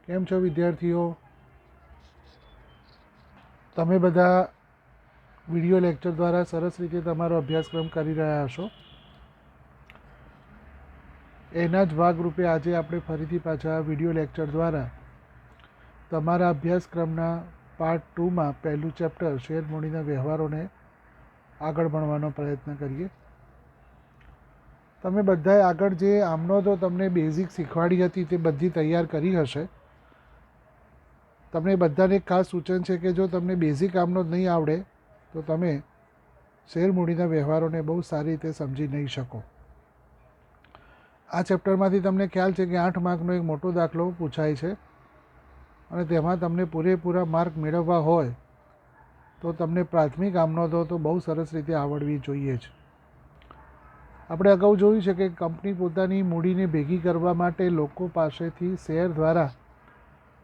કેમ છો વિદ્યાર્થીઓ? તમે બધા વિડીયો લેક્ચર દ્વારા સરસ રીતે તમારો અભ્યાસક્રમ કરી રહ્યા હશો. એના જ ભાગરૂપે આજે આપણે ફરીથી પાછા વિડીયો લેક્ચર દ્વારા તમારા અભ્યાસક્રમના પાર્ટ 2માં પહેલું ચેપ્ટર શેર મૂડીના વ્યવહારોને આગળ ભણવાનો પ્રયત્ન કરીએ. તમે બધાએ આગળ જે આમનોંધો તમને બેઝિક શીખવાડી હતી તે બધી તૈયાર કરી હશે. તમને બધાને એક ખાસ સૂચન છે કે જો તમને બેઝિક આમનોંધ નહીં આવડે તો તમે શેર મૂડીના વ્યવહારોને બહુ સારી રીતે સમજી નહીં શકો. આ ચેપ્ટરમાંથી તમને ખ્યાલ છે કે 8 માર્કનો એક મોટો દાખલો પૂછાય છે અને તેમાં તમને પૂરેપૂરા માર્ક મેળવવા હોય તો તમને પ્રાથમિક આમનોંધો તો બહુ સરસ રીતે આવડવી જોઈએ જ. આપણે અગાઉ જોયું છે કે કંપની પોતાની મૂડીને ભેગી કરવા માટે લોકો પાસેથી શેર દ્વારા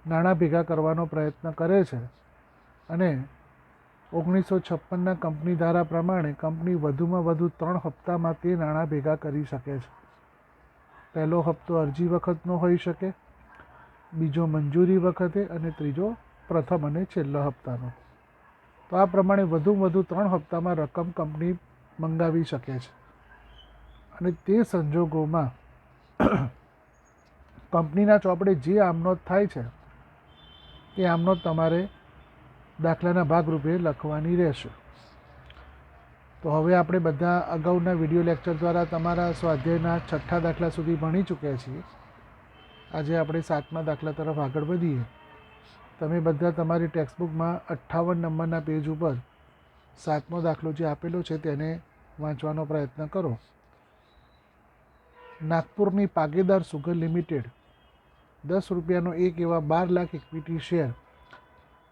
નાણાં ભેગા કરવાનો પ્રયત્ન કરે છે અને 1956ના કંપની ધારા પ્રમાણે કંપની વધુમાં વધુ 3 હપ્તામાં તે નાણાં ભેગા કરી શકે છે. પહેલો હપ્તો અરજી વખતનો હોઈ શકે, બીજો મંજૂરી વખતે અને ત્રીજો પ્રથમ અને છેલ્લા હપ્તાનો. તો આ પ્રમાણે વધુમાં વધુ 3 હપ્તામાં રકમ કંપની મંગાવી શકે છે અને તે સંજોગોમાં કંપનીના ચોપડે જે આમનોંધ થાય છે તે આમનોંધ તમારે દાખલાના ભાગરૂપે લખવાની રહેશે. તો હવે આપણે બધા અગાઉના વિડીયો લેક્ચર દ્વારા તમારા સ્વાધ્યાયના 6થા દાખલા સુધી ભણી ચૂક્યા છીએ. આજે આપણે 7મા દાખલા તરફ આગળ વધીએ. તમે બધા તમારી ટેક્સ્ટબુકમાં 58 નંબરના પેજ ઉપર 7મો દાખલો જે આપેલો છે તેને વાંચવાનો પ્રયત્ન કરો. નાગપુરની પાગેદાર સુગર લિમિટેડ 10 રૂપિયાનો એક એવા 12 લાખ ઇક્વિટી શેર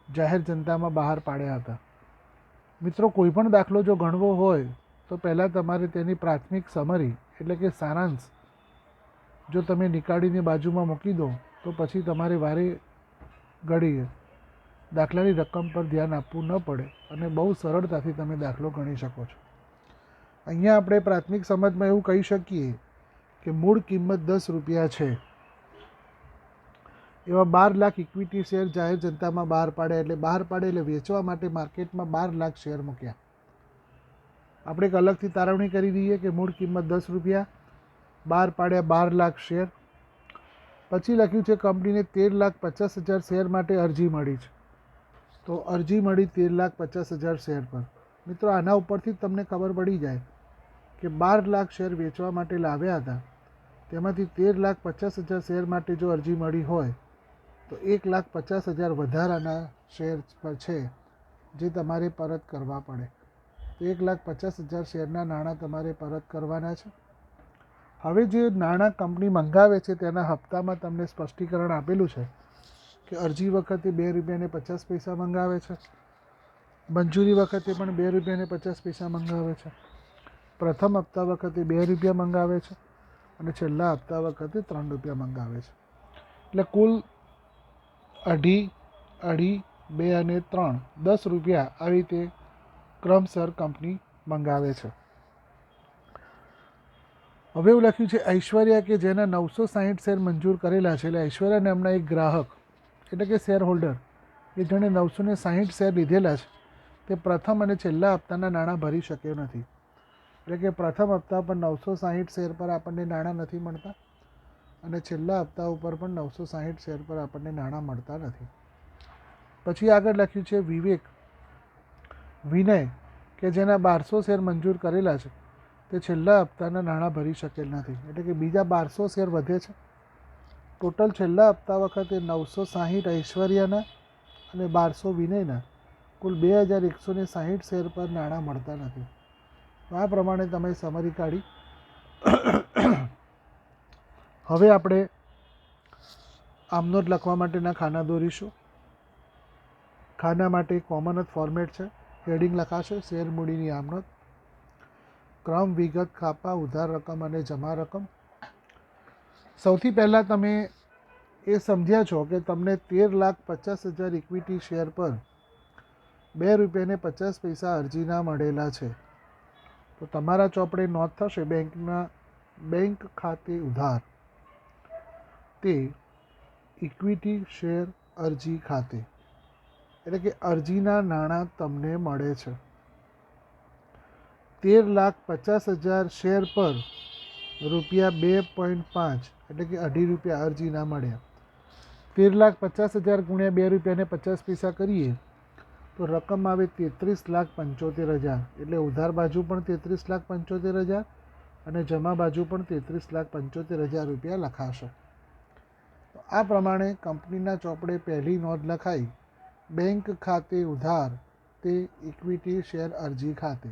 જાહેર જનતામાં બહાર પાડ્યા હતા. મિત્રો, કોઈ પણ દાખલો જો ગણવો હોય તો પહેલાં તમારે તેની પ્રાથમિક સમરી એટલે કે સારાંશ જો તમે નીકાળીને બાજુમાં મૂકી દો તો પછી તમારે વારે ઘડીએ દાખલાની રકમ પર ધ્યાન આપવું ન પડે અને બહુ સરળતાથી તમે દાખલો ગણી શકો છો. અહીંયા આપણે પ્રાથમિક સમજમાં એવું કહી શકીએ કે મૂળ કિંમત 10 રૂપિયા છે એવા 12 લાખ ઇક્વિટી શેર જાહેર જનતામાં બહાર પાડ્યા, એટલે બહાર પાડે એટલે વેચવા માટે માર્કેટમાં 12 લાખ શેર મૂક્યા. આપણે એક અલગથી તારવણી કરી દઈએ કે મૂળ કિંમત 10 રૂપિયા, બહાર પાડ્યા 12 લાખ શેર. પછી લખ્યું છે કંપનીને 13,50,000 શેર માટે અરજી મળી છે. તો અરજી મળી 13,50,000 શેર પર. મિત્રો, આના ઉપરથી જ તમને ખબર પડી જાય કે 12 લાખ શેર વેચવા માટે લાવ્યા હતા, તેમાંથી 13,50,000 શેર માટે જો અરજી મળી હોય તો 1,50,000 વધારાના શેર પર છે જે તમારે પરત કરવા પડે. તો 1,50,000 શેરના નાણાં તમારે પરત કરવાના છે. હવે જે નાણાં કંપની મંગાવે છે તેના હપ્તામાં તમને સ્પષ્ટીકરણ આપેલું છે કે અરજી વખતે 2 રૂપિયાને 50 પૈસા મંગાવે છે, મંજૂરી વખતે પણ 2 રૂપિયાને 50 પૈસા મંગાવે છે, પ્રથમ હપ્તા વખતે 2 રૂપિયા મંગાવે છે અને છેલ્લા હપ્તા વખતે 3 રૂપિયા મંગાવે છે. એટલે કુલ 2.5, 2.5, 2 અને 3 10 રૂપિયા આવી રીતે ક્રમસર કંપની મંગાવે છે. હવે એવું લખ્યું છે ઐશ્વર્યા કે જેના 960 શેર મંજૂર કરેલા છે, એટલે ઐશ્વર્યા નામના એક ગ્રાહક એટલે કે શેર હોલ્ડર કે જેણે 960 શેર લીધેલા છે તે પ્રથમ અને છેલ્લા હપ્તાના નાણાં ભરી શક્યો નથી. એટલે કે પ્રથમ હપ્તા પર 960 શેર પર આપણને નાણાં નથી મળતા અને છેલ્લા હપ્તા ઉપર પણ 960 શેર પર આપણને નાણાં મળતા નથી. પછી આગળ લખ્યું છે વિવેક વિનય કે જેના 1200 શેર મંજૂર કરેલા છે તે છેલ્લા હપ્તાના નાણાં ભરી શકેલ નથી. એટલે કે બીજા 1200 શેર વધે છે. ટોટલ છેલ્લા હપ્તા વખતે 960 ઐશ્વર્યાના અને 1200 વિનયના કુલ 2,160 શેર પર નાણાં મળતા નથી. આ પ્રમાણે તમે સમરી કાઢી. હવે આપણે આમનોંધ લખવા માટેના ખાના દોરીશું. ખાના માટે કોમન જ ફોર્મેટ છે. હેડિંગ લખાશે શેર મૂડીની આમનોંધ, ક્રમ, વિગત, ખાપા, ઉધાર રકમ અને જમા રકમ. સૌથી પહેલાં તમે એ સમજ્યા છો કે તમને 13,50,000 ઇક્વિટી શેર પર 2 રૂપિયાને 50 પૈસા અરજીના મળેલા છે. તો તમારા ચોપડે નોંધ થશે બેંક ખાતે ઉધાર તે ઇક્વિટી શેર અરજી ખાતે, એટલે કે અરજીના નાણાં તમને મળે છે. 13,50,000 શેર પર ₹2.5 એટલે કે ₹2.5 અરજીના મળ્યા. 13,50,000 ગુણ્યા ₹2.50 કરીએ તો રકમ આવે 33,75,000. એટલે ઉધાર બાજુ પણ 33,75,000 અને જમા બાજુ પણ 33,75,000 રૂપિયા લખાશે. તો આ પ્રમાણે કંપનીના ચોપડે પહેલી નોંધ લખાઈ, બેંક ખાતે ઉધાર તે ઇક્વિટી શેર અરજી ખાતે.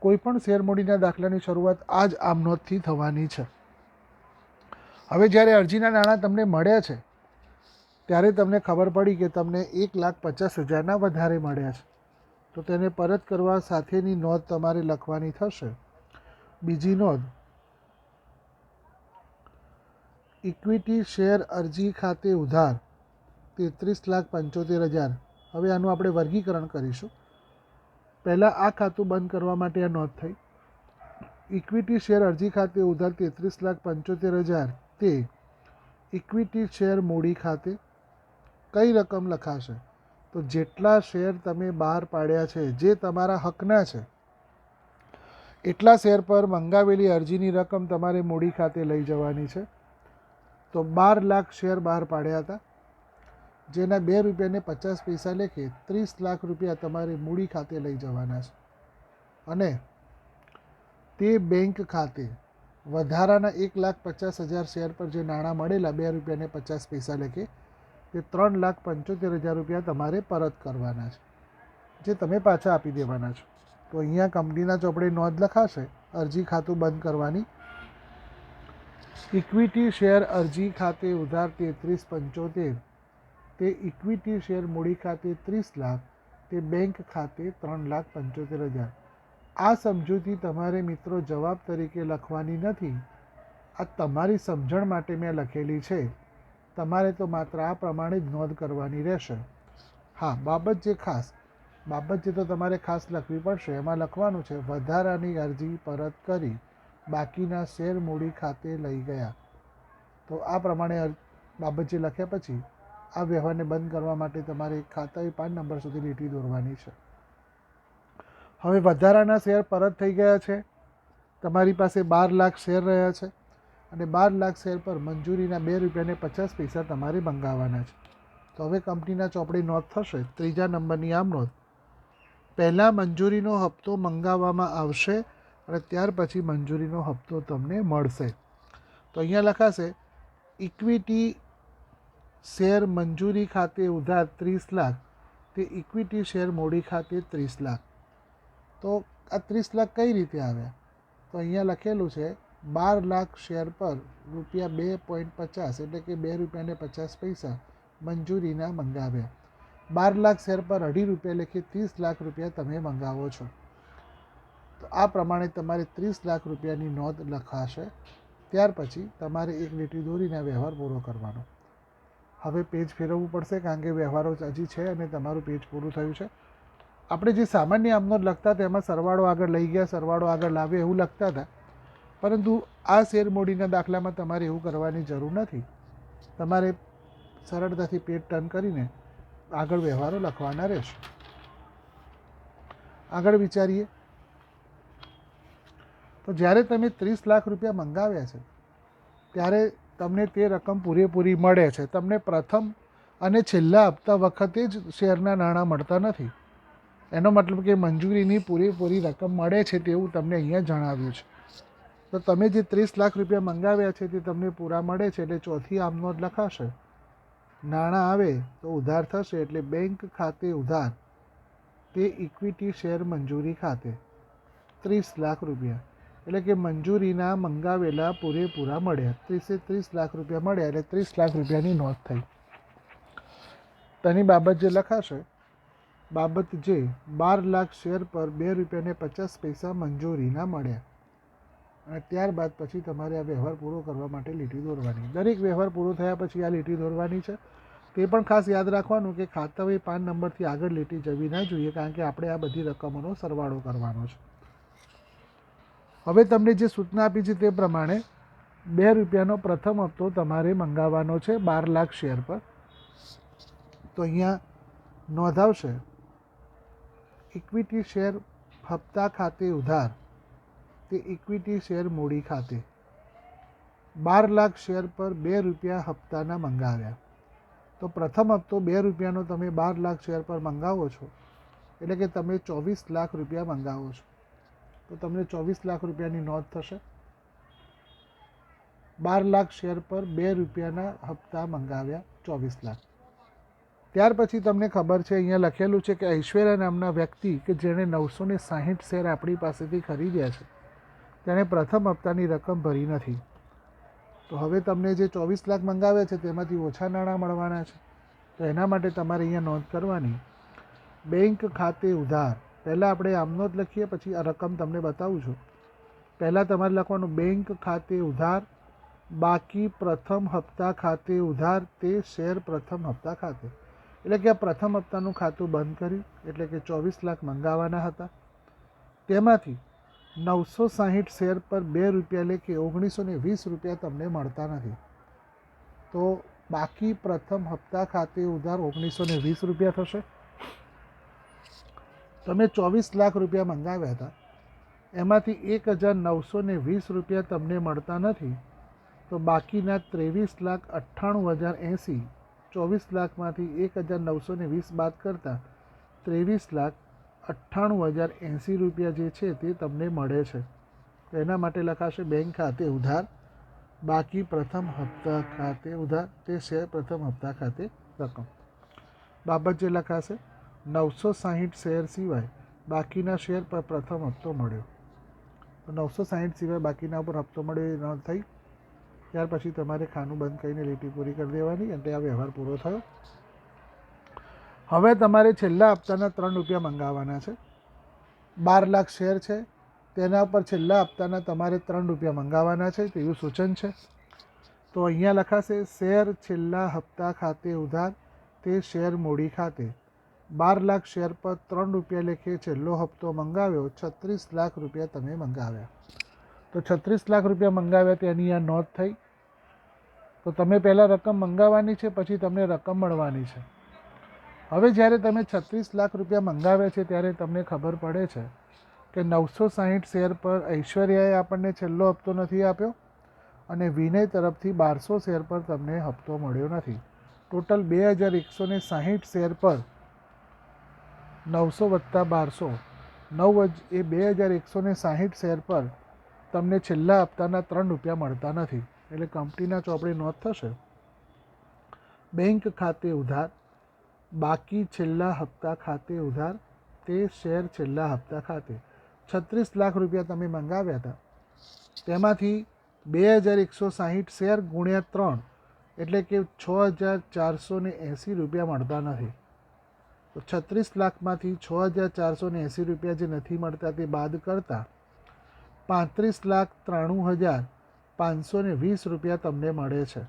કોઈપણ શેરમૂડીના દાખલાની શરૂઆત આ જ આમ નોંધથી થવાની છે. હવે જ્યારે અરજીના નાણાં તમને મળ્યા છે ત્યારે તમને ખબર પડી કે તમને 1,50,000ના વધારે મળ્યા છે, તો તેને પરત કરવા સાથેની નોંધ તમારે લખવાની થશે. બીજી નોંધ, ઇક્વિટી શેર અરજી ખાતે ઉધાર 33,75,000. હવે આનું આપણે વર્ગીકરણ કરીશું. પહેલાં આ ખાતું બંધ કરવા માટે આ નોંધ થઈ. ઇક્વિટી શેર અરજી ખાતે ઉધાર 33,75,000 તે ઇક્વિટી શેર મૂડી ખાતે કઈ રકમ લખાશે? તો જેટલા શેર તમે બહાર પાડ્યા છે, જે તમારા હકના છે, એટલા શેર પર મંગાવેલી અરજીની રકમ તમારે મૂડી ખાતે લઈ જવાની છે. તો 12 લાખ શેર બહાર પાડ્યા હતા, જેના ₹2.50 લેખે 30 લાખ રૂપિયા તમારે મૂડી ખાતે લઈ જવાના છે. અને તે બેંક ખાતે વધારાના 1,50,000 શેર પર જે નાણાં મળેલા ₹2.50 લેખે, તે 3,75,000 રૂપિયા તમારે પરત કરવાના છે, જે તમે પાછા આપી દેવાના છો. તો અહીંયા કંપનીના ચોપડે નોંધ લખાશે અરજી ખાતું બંધ કરવાની. ઇક્વિટી શેર અરજી ખાતે ઉધાર 33,75,000 તે ઇક્વિટી શેર મૂડી ખાતે 30 લાખ તે બેંક ખાતે 3,75,000. આ સમજૂતી તમારે મિત્રો જવાબ તરીકે લખવાની નથી, આ તમારી સમજણ માટે મેં લખેલી છે. તમારે તો માત્ર આ પ્રમાણે જ નોંધ કરવાની રહેશે. હા, બાબત જે તો તમારે ખાસ લખવી પડશે, એમાં લખવાનું છે વધારાની અરજી પરત કરી બાકીના શેર મૂડી ખાતે લઈ ગયા. તો આ પ્રમાણે બાબત જે લખ્યા પછી આ વ્યવહારને બંધ કરવા માટે તમારે ખાતાએ 5 નંબર સુધી લીટી દોરવાની છે. હવે વધારાના શેર પરત થઈ ગયા છે. તમારી પાસે 12 લાખ શેર રહ્યા છે અને 12 લાખ શેર પર મંજૂરીના ₹2.50 તમારે મંગાવવાના છે. તો હવે કંપનીના ચોપડે નોંધ થશે, ત્રીજા નંબરની આમ નોંધ, પહેલાં મંજૂરીનો હપ્તો મંગાવવામાં આવશે અને ત્યાર પછી મંજૂરીનો હપ્તો તમને મળશે. તો અહીંયા લખાશે ઇક્વિટી શેર મંજૂરી ખાતે ઉધાર 30 લાખ તે ઇક્વિટી શેર મૂડી ખાતે 30 લાખ. તો આ 30 લાખ કઈ રીતે આવ્યા? તો અહીંયા લખેલું છે 12 લાખ શેર પર ₹2.50 એટલે કે ₹2.50 મંજૂરીના મંગાવ્યા. 12 લાખ શેર પર ₹2.5 લેખે 30 લાખ રૂપિયા તમે મંગાવો છો. તો આ પ્રમાણે તમારે 30 લાખ રૂપિયાની નોંધ લખાશે. ત્યાર પછી તમારે એક લીટી દોરીને વ્યવહાર પૂરો કરવાનો. હવે પેજ ફેરવવું પડશે કારણ કે વ્યવહારો હજી છે અને તમારું પેજ પૂરું થયું છે. આપણે જે સામાન્ય આમ નોંધ લખતા હતા એમાં સરવાળો આગળ લઈ ગયા, સરવાળો આગળ લાવે એવું લખતા હતા, પરંતુ આ શેરમૂડીના દાખલામાં તમારે એવું કરવાની જરૂર નથી. તમારે સરળતાથી પેજ ટર્ન કરીને આગળ વ્યવહારો લખવાના રહેશે. આગળ વિચારીએ તો જ્યારે તમે 30 લાખ રૂપિયા મંગાવ્યા છે ત્યારે તમને તે રકમ પૂરેપૂરી મળે છે. તમને પ્રથમ અને છેલ્લા હપ્તા વખતે જ શેરના નાણાં મળતા નથી. એનો મતલબ કે મંજૂરીની પૂરેપૂરી રકમ મળે છે તેવું તમને અહીંયા જણાવ્યું છે. તો તમે જે 30 લાખ રૂપિયા મંગાવ્યા છે તે તમને પૂરા મળે છે, એટલે ચોથી આમ નોંધ લખાશે. નાણાં આવે તો ઉધાર થશે, એટલે બેંક ખાતે ઉધાર તે ઇક્વિટી શેર મંજૂરી ખાતે 30 લાખ રૂપિયા, એટલે કે મંજૂરીના મંગાવેલા પૂરેપૂરા મળ્યા. 30 લાખ રૂપિયા મળ્યા એટલે 30 લાખ રૂપિયાની નોંધ થઈ. તેની બાબત જે લખાશે, બાબત જે 12 લાખ શેર પર ₹2.50 મંજૂરીના મળ્યા. અને ત્યારબાદ પછી તમારે આ વ્યવહાર પૂરો કરવા માટે લીટી દોરવાની. દરેક વ્યવહાર પૂરો થયા પછી આ લીટી દોરવાની છે. તે પણ ખાસ યાદ રાખવાનું કે ખાતાએ 5 નંબરથી આગળ લીટી જવી ના જોઈએ, કારણ કે આપણે આ બધી રકમોનો સરવાળો કરવાનો છે. હવે તમને જે સૂચના આપી છે તે પ્રમાણે ₹2 પ્રથમ હપ્તો તમારે મંગાવવાનો છે 12 લાખ શેર પર. તો અહીંયા નોંધાવશે ઇક્વિટી શેર હપ્તા ખાતે ઉધાર તે ઇક્વિટી શેર મૂડી ખાતે 12 લાખ શેર પર ₹2 હપ્તાના મંગાવ્યા. તો પ્રથમ હપ્તો ₹2 તમે 12 લાખ શેર પર મંગાવો છો એટલે કે તમે 24 લાખ રૂપિયા મંગાવો છો. તો તમને 24 લાખ રૂપિયાની નોંધ થશે. 12 લાખ શેર પર ₹2ના હપ્તા મંગાવ્યા 24 લાખ. ત્યાર પછી તમને ખબર છે અહીંયા લખેલું છે કે ઐશ્વર્યા નામના વ્યક્તિ કે જેણે 960 શેર આપણી પાસેથી ખરીદ્યા છે તેણે પ્રથમ હપ્તાની રકમ ભરી નથી. તો હવે તમને જે 24 લાખ મંગાવ્યા છે તેમાંથી ઓછા નાણાં મળવાના છે. તો એના માટે તમારે અહીંયા નોંધ કરવાની બેંક ખાતે ઉધાર. પહેલાં આપણે આમનો જ લખીએ પછી આ રકમ તમને બતાવું છું. પહેલાં તમારે લખવાનું બેંક ખાતે ઉધાર બાકી પ્રથમ હપ્તા ખાતે ઉધાર તે શેર પ્રથમ હપ્તા ખાતે. એટલે કે આ પ્રથમ હપ્તાનું ખાતું બંધ કર્યું એટલે કે 24 લાખ મંગાવવાના હતા. તેમાંથી 960 શેર પર ₹2 લેખે ₹1920 તમને મળતા નથી. તો બાકી પ્રથમ હપ્તા ખાતે ઉધાર ₹1920 થશે. તમે 24 લાખ રૂપિયા મંગાવ્યા હતા એમાંથી ₹1920 તમને મળતા નથી. તો બાકીના 23,98,080 24 લાખમાંથી 1920 બાદ કરતાં 23,98,080 રૂપિયા જે છે તે તમને મળે છે. તો એના માટે લખાશે બેંક ખાતે ઉધાર બાકી પ્રથમ હપ્તા ખાતે ઉધાર તે શેર પ્રથમ હપ્તા ખાતે રકમ. બાબત જે લખાશે 960 શેર સિવાય બાકીના શેર પર પ્રથમ હપ્તો મળ્યો. તો 960 સિવાય બાકીના ઉપર હપ્તો મળ્યો એ નોંધ થઈ. ત્યાર પછી તમારે ખાનું બંધ કરીને લીટી પૂરી કરી દેવાની અને આ વ્યવહાર પૂરો થયો. હવે તમારે છેલ્લા હપ્તાના ₹3 મંગાવવાના છે. 12 લાખ શેર છે તેના ઉપર છેલ્લા હપ્તાના તમારે ₹3 મંગાવવાના છે તેવું સૂચન છે. તો અહીંયા લખાશે શેર છેલ્લા હપ્તા ખાતે ઉધાર તે શેર મૂડી ખાતે 12 લાખ શેર પર ₹3 લેખે છેલ્લો હપ્તો મંગાવ્યો 36 લાખ રૂપિયા તમે મંગાવ્યા. તો 36 લાખ રૂપિયા મંગાવ્યા તેની આ નોંધ થઈ. તો તમે પહેલાં રકમ મંગાવવાની છે પછી તમને રકમ મળવાની છે. હવે જ્યારે તમે 36 લાખ રૂપિયા મંગાવ્યા છે ત્યારે તમને ખબર પડે છે કે 960 શેર પર ઐશ્વર્યાએ આપણને છેલ્લો હપ્તો નથી આપ્યો અને વિનય તરફથી 1200 શેર પર તમને હપ્તો મળ્યો નથી. ટોટલ 2160 શેર પર 900 વત્તા 1200 એ 2160 શેર પર તમને છેલ્લા હપ્તાના ₹3 મળતા નથી. એટલે કંપનીના ચોપડે નોંધ થશે બેંક ખાતે ઉધાર બાકી છેલ્લા હપ્તા ખાતે ઉધાર તે શેર છેલ્લા હપ્તા ખાતે 36 લાખ રૂપિયા તમે મંગાવ્યા હતા તેમાંથી 2160 શેર ગુણ્યા 3 એટલે કે 6480 રૂપિયા મળતા નથી. તો 36 લાખમાંથી 6480 રૂપિયા જે નથી મળતા તે બાદ કરતા 35,93,520 રૂપિયા તમને મળે છે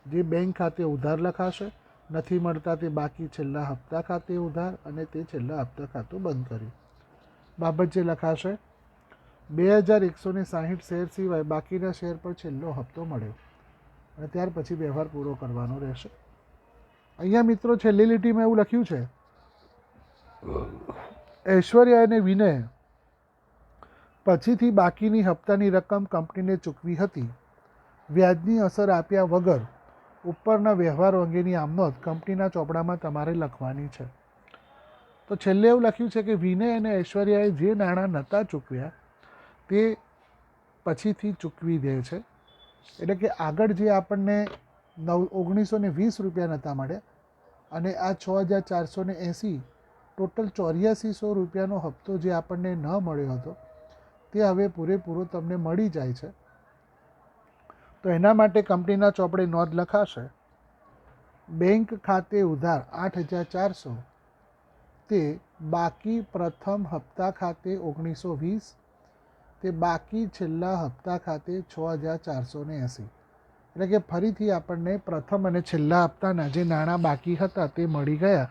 જે બેંક ખાતે ઉધાર લખાશે. નથી મળતા તે બાકી છેલ્લા હપ્તા ખાતે ઉધાર અને તે છેલ્લા હપ્તા ખાતું બંધ કર્યું. બાબત જે લખાશે 2160 શેર સિવાય બાકીના શેર પર છેલ્લો હપ્તો મળ્યો અને ત્યાર પછી વ્યવહાર પૂરો કરવાનો રહેશે. અહીંયા મિત્રો છેલ્લી લીટીમાં એવું લખ્યું છે ઐશ્વર્યા અને વિનય પછીથી બાકીની હપ્તાની રકમ કંપનીને ચૂકવી હતી. વ્યાજની અસર આપ્યા વગર ઉપરના વ્યવહારો અંગેની આમનોંધ કંપનીના ચોપડામાં તમારે લખવાની છે. તો છેલ્લે એવું લખ્યું છે કે વિનય અને ઐશ્વર્યાએ જે નાણાં નહોતા ચૂકવ્યા તે પછીથી ચૂકવી દે છે. એટલે કે આગળ જે આપણને 1920 રૂપિયા નહોતા મળ્યા અને આ 6480 ટોટલ 8400 રૂપિયાનો હપ્તો જે આપણને ન મળ્યો હતો તે હવે પૂરેપૂરો તમને મળી જાય છે. તો એના માટે કંપનીના ચોપડે નોંધ લખાશે બેંક ખાતે ઉધાર 8400 તે બાકી પ્રથમ હપ્તા ખાતે 1920 તે બાકી છેલ્લા હપ્તા ખાતે 6480. એટલે કે ફરીથી આપણને પ્રથમ અને છેલ્લા હપ્તાના જે નાણાં બાકી હતા તે મળી ગયા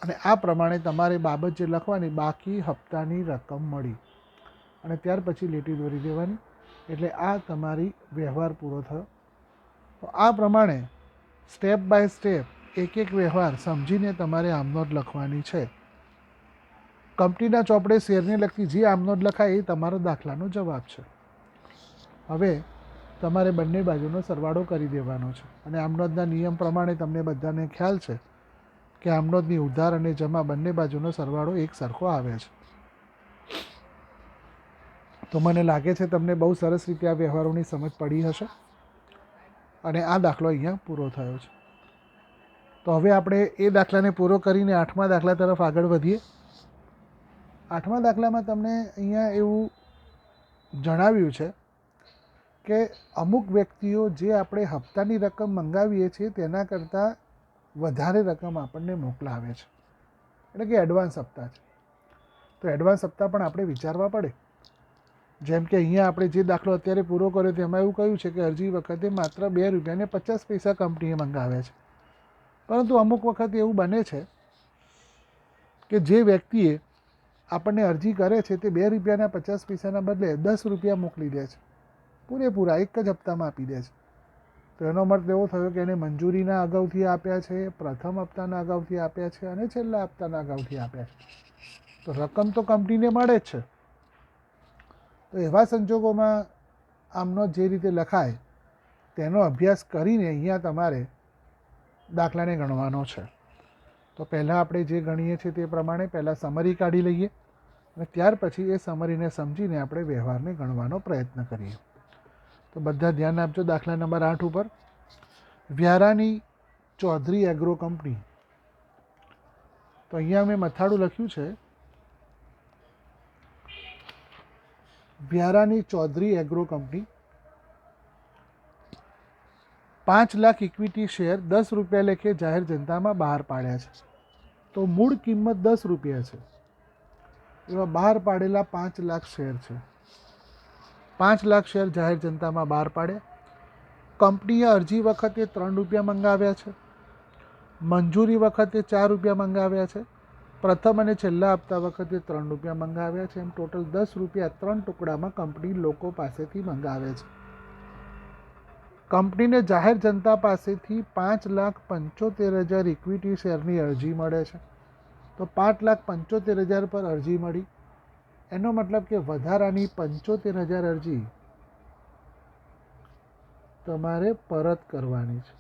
અને આ પ્રમાણે તમારે બાબત જે લખવાની બાકી હપ્તાની રકમ મળી અને ત્યાર પછી લીટી દોરી દેવાની. એટલે આ તમારી વ્યવહાર પૂરો થયો. તો આ પ્રમાણે સ્ટેપ બાય સ્ટેપ એક એક વ્યવહાર સમજીને તમારે આમનોંધ લખવાની છે. કંપનીના ચોપડે શેરને લગતી જે આમનોંધ લખાય એ તમારો દાખલાનો જવાબ છે. હવે તમારે બંને બાજુનો સરવાળો કરી દેવાનો છે અને આમનોંધના નિયમ પ્રમાણે તમને બધાને ખ્યાલ છે કે આમનોંધની ઉધાર અને જમા બંને બાજુનો સરવાળો એક સરખો આવે છે. તો મને લાગે છે તમને બહુ સરસ રીતે આ વ્યવહારોની સમજ પડી હશે અને આ દાખલો અહીંયા પૂરો થયો છે. તો હવે આપણે એ દાખલાને પૂરો કરીને 8મા દાખલા તરફ આગળ વધીએ. 8મા દાખલામાં તમને અહીંયા એવું જણાવ્યું છે કે અમુક વ્યક્તિઓ જે આપણે હપ્તાની રકમ મંગાવીએ છીએ તેના કરતાં વધારે રકમ આપણને મોકલાવે છે, એટલે કે એડવાન્સ હપ્તા છે. તો એડવાન્સ હપ્તા પણ આપણે વિચારવા પડે. જેમ કે અહીંયા આપણે જે દાખલો અત્યારે પૂરો કર્યો તેમાં એવું કહ્યું છે કે અરજી વખતે માત્ર ₹2.50 કંપનીએ મંગાવે છે. પરંતુ અમુક વખત એવું બને છે કે જે વ્યક્તિએ આપણને અરજી કરે છે તે ₹2.50 બદલે ₹10 મોકલી દે છે, પૂરેપૂરા એક જ હપ્તામાં આપી દે છે. તો એનો મતલબ એવો થયો કે એને મંજૂરીના અગાઉથી આપ્યા છે, પ્રથમ હપ્તાના અગાઉથી આપ્યા છે અને છેલ્લા હપ્તાના અગાઉથી આપ્યા છે. તો રકમ તો કંપનીને મળે જ છે. તો એવા સંજોગોમાં આમનો જે રીતે લખાય તેનો અભ્યાસ કરીને અહીંયા તમારે દાખલાને ગણવાનો છે. તો પહેલાં આપણે જે ગણીએ છીએ તે પ્રમાણે પહેલાં સમરી કાઢી લઈએ અને ત્યાર પછી એ સમરીને સમજીને આપણે વ્યવહારને ગણવાનો પ્રયત્ન કરીએ. તો બધા ધ્યાન આપજો. દાખલા નંબર 8 ઉપર વ્યારાની ચૌધરી એગ્રો કંપની. તો અહીંયા મેં મથાળું લખ્યું છે વ્યારાની Chaudhari agro company 5 lakh equity share ₹10 લેખે જાહેર જનતામાં બહાર પાડ્યા છે. તો મૂળ કિંમત ₹10 છે. એવા બહાર પાડેલા 5 લાખ શેર છે. 5 લાખ શેર જાહેર જનતામાં બહાર પાડ્યા. કંપનીએ અરજી વખતે ₹3 મંગાવ્યા છે, મંજૂરી વખતે ₹4 મંગાવ્યા છે, પ્રથમ અને છેલ્લા હપ્તા વખતે ₹3 મંગાવ્યા છે. એમ ટોટલ ₹10 3 ટુકડામાં કંપની લોકો પાસેથી મંગાવે છે. કંપનીને જાહેર જનતા પાસેથી 5,75,000 ઇક્વિટી શેરની અરજી મળે છે. તો 5,75,000 પર અરજી મળી, એનો મતલબ કે વધારાની 75,000 અરજી તમારે પરત કરવાની છે.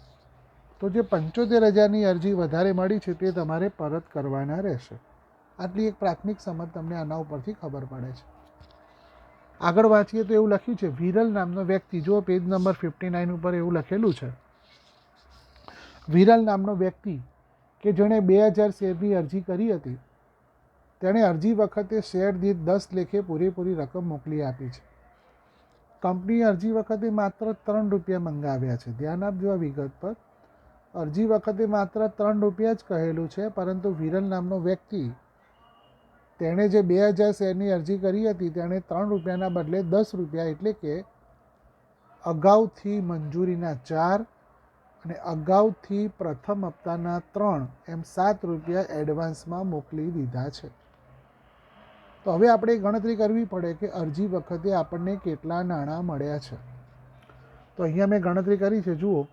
તો જે 75,000ની અરજી વધારે મળી છે તે તમારે પરત કરવાના રહેશે. આટલી એક પ્રાથમિક સમજ તમને આના ઉપરથી ખબર પડે છે. આગળ વાંચીએ તો એવું લખ્યું છે વિરલ નામનો વ્યક્તિ, જો પેજ નંબર 59 ઉપર એવું લખેલું છે વિરલ નામનો વ્યક્તિ કે જેણે 2,000 શેરની અરજી કરી હતી તેણે અરજી વખતે શેર દીઠ 10 લેખે પૂરેપૂરી રકમ મોકલી આપી છે. કંપનીએ અરજી વખતે માત્ર ₹3 મંગાવ્યા છે. ધ્યાન આપજો આ વિગત પર. અરજી વખતે માત્ર ₹3 જ કહેલું છે, પરંતુ વિરલ નામનો વ્યક્તિ તેણે જે 2,000 શેરની અરજી કરી હતી તેણે ₹3ના બદલે ₹10 એટલે કે અગાઉથી મંજૂરીના 4 અને અગાઉથી પ્રથમ હપ્તાના 3 એમ ₹7 એડવાન્સમાં મોકલી દીધા છે. તો હવે આપણે ગણતરી કરવી પડે કે અરજી વખતે આપણને કેટલા નાણાં મળ્યા છે. તો અહીંયા મેં ગણતરી કરી છે. જુઓ,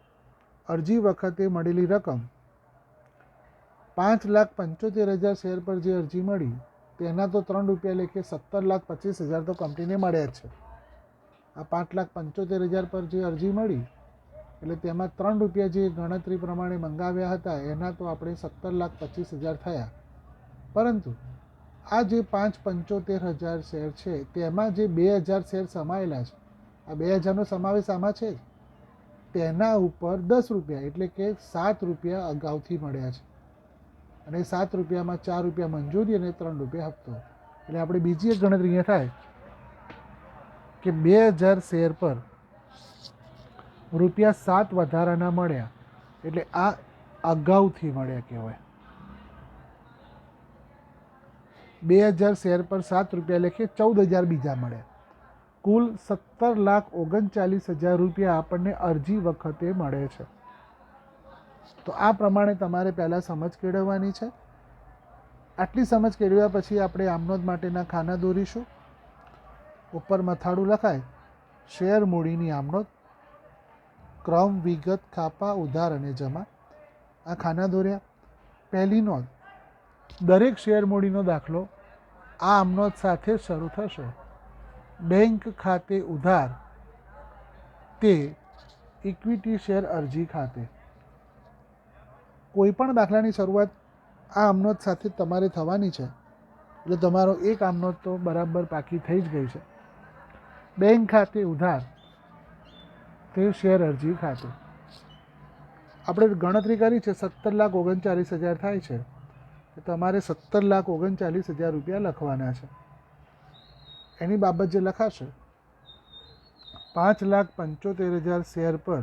અરજી વખતે મળેલી રકમ 5,75,000 શેર પર જે અરજી મળી તેના તો ₹3 લેખે 17,25,000 તો કંપનીને મળ્યા જ છે. આ 5,75,000 પર જે અરજી મળી એટલે તેમાં ₹3 જે ગણતરી પ્રમાણે મંગાવ્યા હતા એના તો આપણે 17,25,000 થયા. પરંતુ આ જે 5,75,000 શેર છે તેમાં જે 2,000 શેર સમાયેલા છે, આ 2,000નો સમાવેશ આમાં છે, તેના ઉપર ₹10 એટલે કે ₹7 અગાઉથી મળ્યા છે. અને ₹7માં ₹4 મંજૂરી અને ₹3 હપ્તો. એટલે આપણે બીજી એક ગણતરી અહીંયા થાય કે 2,000 શેર પર ₹7 વધારાના મળ્યા એટલે આ અગાઉથી મળ્યા કહેવાય. 2,000 શેર પર ₹7 લેખે 14,000 બીજા મળ્યા. કુલ ₹17,39,000 આપણને અરજી વખતે મળે છે. તો આ પ્રમાણે તમારે પહેલાં સમજ કેળવવાની છે. આટલી સમજ કેળવ્યા પછી આપણે આમનોંધ માટેના ખાના દોરીશું. ઉપર મથાળું લખાય શેર મૂડીની આમનોંધ, ક્રમ, વિગત, ખાપા, ઉધાર અને જમા. આ ખાના દોર્યા. પહેલી નોંધ, દરેક શેર મૂડીનો દાખલો આ આમનોંધ સાથે શરૂ થશે. બેંક ખાતે ઉધાર તે ઇક્વિટી શેર અરજી ખાતે. કોઈ પણ દાખલાની શરૂઆત આ આમનોંધ સાથે તમારે થવાની છે, એટલે તમારો એક આમનોંધ તો બરાબર પાકી થઈ જ ગઈ છે. બેંક ખાતે ઉધાર તે શેર અરજી ખાતે. આપણે ગણતરી કરી છે 17,39,000 થાય છે. તમારે 17,39,000 રૂપિયા લખવાના છે. એની બાબત જે લખાશે, 5,75,000 શેર પર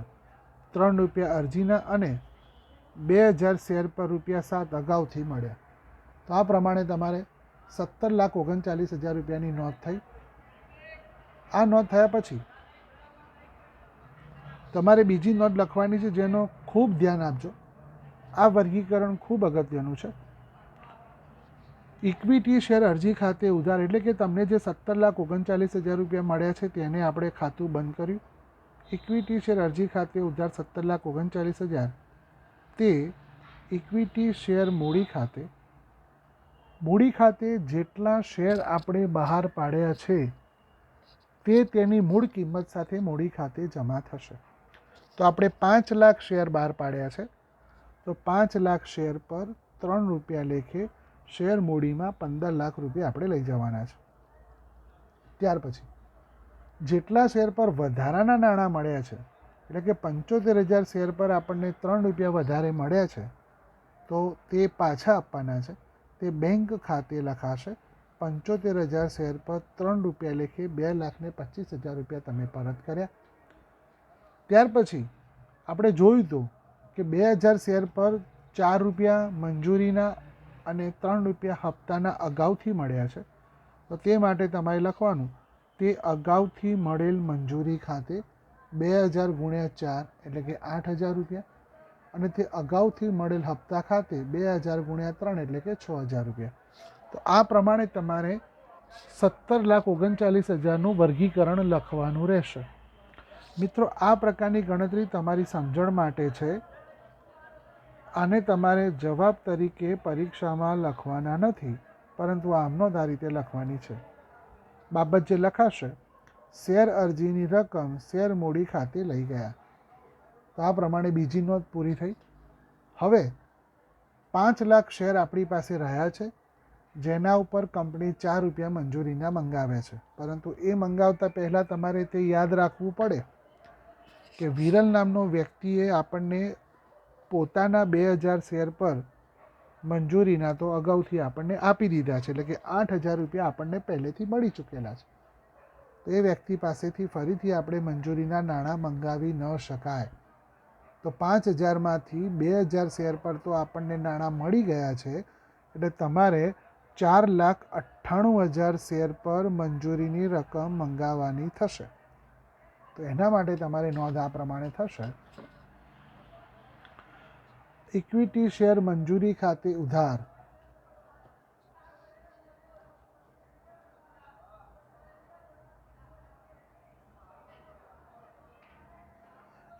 3 રૂપિયા અરજીના અને 2,000 શેર પર ₹7 અગાઉથી મળ્યા. તો આ પ્રમાણે તમારે 17,39,000 રૂપિયાની નોંધ થઈ. આ નોંધ થયા પછી તમારે બીજી નોંધ લખવાની છે, જેનો ખૂબ ધ્યાન આપજો. આ વર્ગીકરણ ખૂબ અગત્યનું છે. ઇક્વિટી શેર અરજી ખાતે ઉધાર એટલે કે તમને જે 17,39,000 રૂપિયા મળ્યા છે તેને આપણે ખાતું બંધ કર્યું. ઇક્વિટી શેર અરજી ખાતે ઉધાર 17,39,000 તે ઇક્વિટી શેર મૂડી ખાતે. મૂડી ખાતે જેટલા શેર આપણે બહાર પાડ્યા છે તે તેની મૂળ કિંમત સાથે મૂડી ખાતે જમા થશે. તો આપણે 5 લાખ શેર બહાર પાડ્યા છે, તો 5 લાખ શેર પર 3 રૂપિયા લેખે શેર મૂડીમાં 15 લાખ રૂપિયા આપણે લઈ જવાના છે. ત્યાર પછી જેટલા શેર પર વધારાના નાણાં મળ્યા છે, એટલે કે 75,000 શેર પર આપણને 3 રૂપિયા વધારે મળ્યા છે, તો તે પાછા આપવાના છે. તે બેંક ખાતે લખાશે. 75,000 શેર પર 3 રૂપિયા લેખે 2,25,000 રૂપિયા તમે પરત કર્યા. ત્યાર પછી આપણે જોયું હતું કે 2,000 શેર પર 4 રૂપિયા મંજૂરીના અને 3 રૂપિયા હપ્તાના અગાઉથી મળ્યા છે. તો તે માટે તમારે લખવાનું, તે અગાઉથી મળેલ મંજૂરી ખાતે 2,000 × 4 એટલે કે 8,000 રૂપિયા, અને તે અગાઉથી મળેલ હપ્તા ખાતે 2,000 × 3 એટલે કે 6,000 રૂપિયા. તો આ પ્રમાણે તમારે 17,39,000નું વર્ગીકરણ લખવાનું રહેશે. મિત્રો, આ પ્રકારની ગણતરી તમારી સમજણ માટે છે. આને તમારે જવાબ તરીકે પરીક્ષામાં લખવાના નથી, પરંતુ આમનોંધ આ રીતે લખવાની છે. બાબત જે લખાશે, શેર અરજીની રકમ શેર મૂડી ખાતે લઈ ગયા. તો આ પ્રમાણે બીજી નોંધ પૂરી થઈ. હવે 5 લાખ શેર આપણી પાસે રહ્યા છે, જેના ઉપર કંપની 4 રૂપિયા મંજૂરીના મંગાવે છે. પરંતુ એ મંગાવતા પહેલાં તમારે તે યાદ રાખવું પડે કે વિરલ નામનો વ્યક્તિએ આપણને પોતાના 2,000 શેર પર મંજૂરીના તો અગાઉથી આપણને આપી દીધા છે, એટલે કે 8,000 રૂપિયા આપણને પહેલેથી મળી ચૂકેલા છે. તો એ વ્યક્તિ પાસેથી ફરીથી આપણે મંજૂરીના નાણાં મંગાવી ન શકાય. તો 5,000માંથી 2,000 શેર પર તો આપણને નાણાં મળી ગયા છે, એટલે તમારે 4,98,000 શેર પર મંજૂરીની રકમ મંગાવવાની થશે. તો એના માટે તમારી નોંધ આ પ્રમાણે થશે. ઇક્વિટી શેર મંજૂરી ખાતે ઉધાર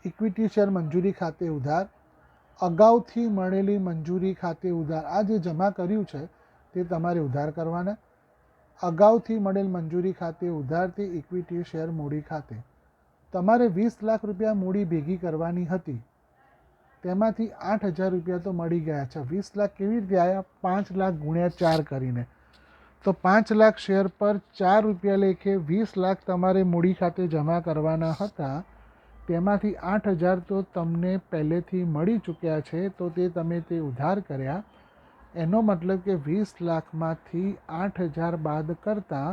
ઇક્વિટી શેર મંજૂરી ખાતે ઉધાર, અગાઉથી મળેલી મંજૂરી ખાતે ઉધાર. આ જે જમા કર્યું છે તે તમારે ઉધાર કરવાના. અગાઉથી મળેલ મંજૂરી ખાતે ઉધાર તે ઇક્વિટી શેર મૂડી ખાતે. તમારે 20 લાખ રૂપિયા મૂડી ભેગી કરવાની હતી, તેમાંથી 8,000 રૂપિયા તો મળી ગયા છે. 20 લાખ કેવી રીતે આવ્યા? 5 લાખ × 4 કરીને. તો 5 લાખ શેર પર 4 રૂપિયા લેખે 20 લાખ તમારે મૂડી ખાતે જમા કરવાના હતા, તેમાંથી 8,000 તો તમને પહેલેથી મળી ચૂક્યા છે, તો તે તમે તે ઉધાર કર્યા. એનો મતલબ કે 20 લાખમાંથી 8,000 બાદ કરતાં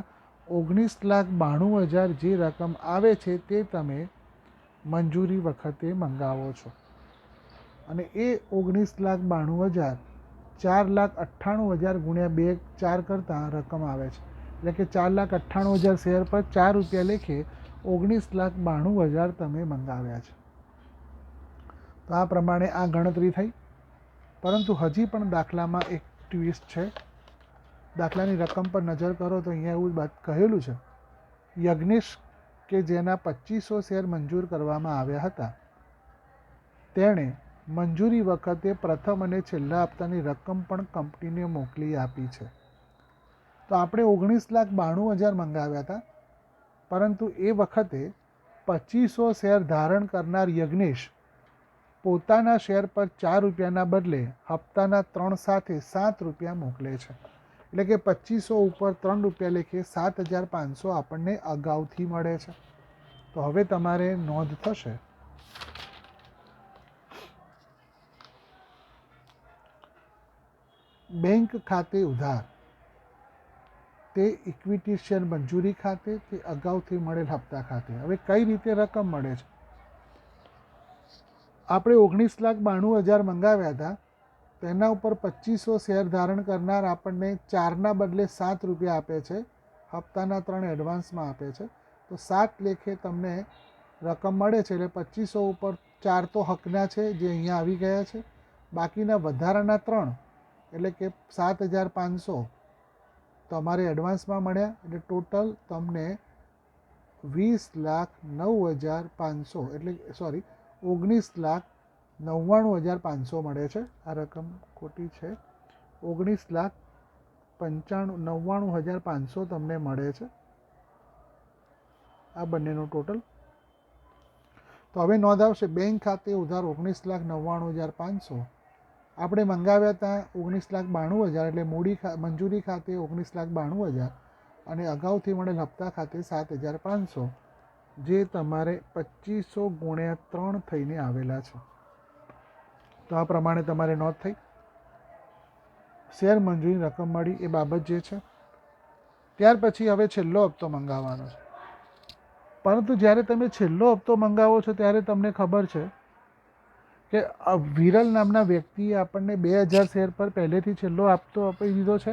19,92,000 જે રકમ આવે છે તે તમે મંજૂરી વખતે મંગાવો છો. અને એ 19,92,000 4,98,000 × 2 4 કરતાં રકમ આવે છે, એટલે કે 4,98,000 શેર પર 4 રૂપિયા લેખે 19,92,000 તમે મંગાવ્યા છે. તો આ પ્રમાણે આ ગણતરી થઈ. પરંતુ હજી પણ દાખલામાં એક ટ્વિસ્ટ છે. દાખલાની રકમ પર નજર કરો તો અહીંયા એવું કહેલું છે, યજ્ઞેશ કે જેના 2500 શેર મંજૂર કરવામાં આવ્યા હતા તેણે મંજૂરી વખતે પ્રથમ અને છેલ્લા હપ્તાની રકમ પણ કંપનીને મોકલી આપી છે. તો આપણે 19,92,000 મંગાવ્યા હતા, પરંતુ એ વખતે 2500 શેર ધારણ કરનાર યજ્ઞેશ પોતાના શેર પર 4 રૂપિયાના બદલે હપ્તાના 3 સાથે 7 રૂપિયા મોકલે છે. એટલે કે 2500 ઉપર 3 રૂપિયા લેખે 7,500 આપણને અગાઉથી મળે છે. તો હવે તમારે નોંધ થશે બેંક ખાતે ઉધાર, તે ઇક્વિટી શેર મંજૂરી ખાતે, તે અગાઉથી મળેલ હપ્તા ખાતે. હવે કઈ રીતે રકમ મળે છે? આપણે 19,92,000 મંગાવ્યા હતા, તેના ઉપર 2500 શેર ધારણ કરનાર આપણને 4ના બદલે 7 રૂપિયા આપે છે, હપ્તાના 3 એડવાન્સમાં આપે છે. તો 7 લેખે તમને રકમ મળે છે. એટલે 2500 ઉપર 4 તો હકના છે જે અહીંયા આવી ગયા છે, બાકીના વધારાના 3 એટલે કે 7,500 તમારે એડવાન્સમાં મળ્યા. એટલે ટોટલ તમને 20,09,500 એટલે 19,99,500 મળે છે. આ રકમ ખોટી છે. 19,99,500 તમને મળે છે, આ બંનેનું ટોટલ. તો હવે નોંધ આવશે બેંક ખાતે ઉધાર 19,99,500. આપણે મંગાવ્યા હતા 19,92,000 એટલે મૂડી મંજૂરી ખાતે 19,92,000 અને અગાઉથી મળેલ હપ્તા ખાતે 7,500, જે તમારે 2500 ગુણ્યા 3 થઈને આવેલા છે. તો આ પ્રમાણે તમારે નોંધ થઈ. શેર મંજૂરીની રકમ મળી એ બાબત જે છે. ત્યાર પછી હવે છેલ્લો હપ્તો મંગાવવાનો છે. પરંતુ જ્યારે તમે છેલ્લો હપ્તો મંગાવો છો ત્યારે તમને ખબર છે કે વિરલ નામના વ્યક્તિએ આપણને 2,000 શેર પર પહેલેથી છેલ્લો હપ્તો આપી દીધો છે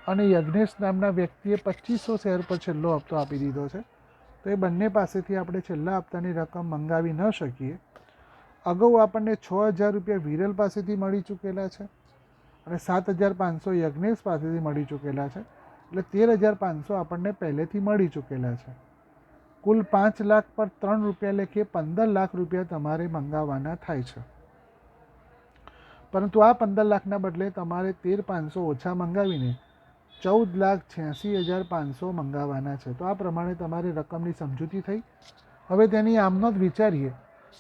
અને યજ્ઞેશ નામના વ્યક્તિએ 2500 શેર પર છેલ્લો હપ્તો આપી દીધો છે. તો એ બંને પાસેથી આપણે છેલ્લા હપ્તાની રકમ મંગાવી ન શકીએ. અગાઉ આપણને 6,000 રૂપિયા વિરલ પાસેથી મળી ચૂકેલા છે અને 7,500 યજ્ઞેશ પાસેથી મળી ચૂકેલા છે. એટલે 13,500 આપણને પહેલેથી મળી ચૂકેલા છે. કુલ 5 લાખ પર 3 રૂપિયા લેખે 15 લાખ રૂપિયા તમારે મંગાવવાના થાય છે. પરંતુ આ 15 લાખના બદલે તમારે 13,500 ઓછા મંગાવીને 14,86,500 મંગાવવાના છે. તો આ પ્રમાણે તમારી રકમની સમજૂતી થઈ. હવે તેની આમ નોંધ વિચારીએ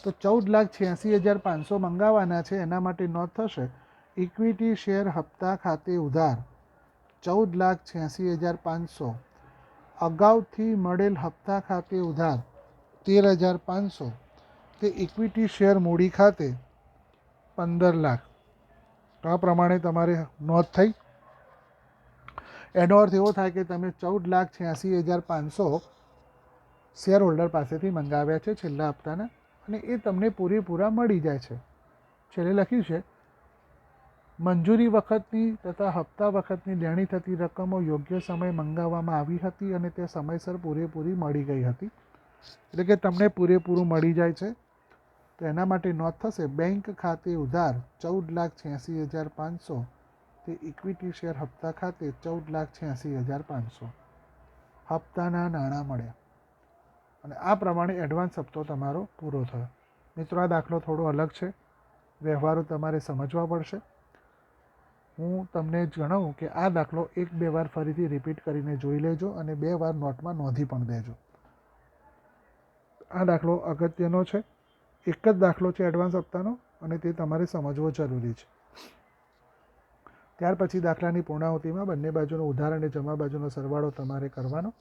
તો 14,86,500 મંગાવવાના છે. એના માટે નોંધ થશે ઇક્વિટી શેર હપ્તા ખાતે ઉધાર 14,86,500, અગાઉથી મળેલ હપ્તા ખાતે ઉધાર 13,500, તે ઇક્વિટી શેર મૂડી ખાતે 15 લાખ. તો આ પ્રમાણે તમારે નોંધ થઈ. એનો અર્થ એવો થાય કે તમે 14,86,500 શેર હોલ્ડર પાસેથી મંગાવ્યા છે છેલ્લા હપ્તાના, અને એ તમને પૂરેપૂરા મળી જાય છે. છેલ્લે લખ્યું છે મંજૂરી વખતની તથા હપ્તા વખતની લેણી થતી રકમો યોગ્ય સમયે મંગાવવામાં આવી હતી અને તે સમયસર પૂરેપૂરી મળી ગઈ હતી. એટલે કે તમને પૂરેપૂરું મળી જાય છે. તો એના માટે નોંધ થશે બેંક ખાતે ઉધાર 14,86,500, તે ઇક્વિટી શેર હપ્તા ખાતે 14,86,500 હપ્તાના નાણાં મળ્યા અને આ પ્રમાણે એડવાન્સ હપ્તો તમારો પૂરો થયો. મિત્રો, આ દાખલો થોડો અલગ છે, વ્યવહારો તમારે સમજવા પડશે. હું તમને જણાવું કે આ દાખલો 1-2 વાર ફરીથી રિપીટ કરીને જોઈ લેજો અને 2 વાર નોટમાં નોંધી પણ દેજો. આ દાખલો અગત્યનો છે. એક જ દાખલો છે એડવાન્સ હપ્તાનો અને તે તમારે સમજવો જરૂરી છે. ત્યાર પછી દાખલાની પૂર્ણાહુતિમાં બંને બાજુનો ઉધાર અને જમા બાજુનો સરવાળો તમારે કરવાનો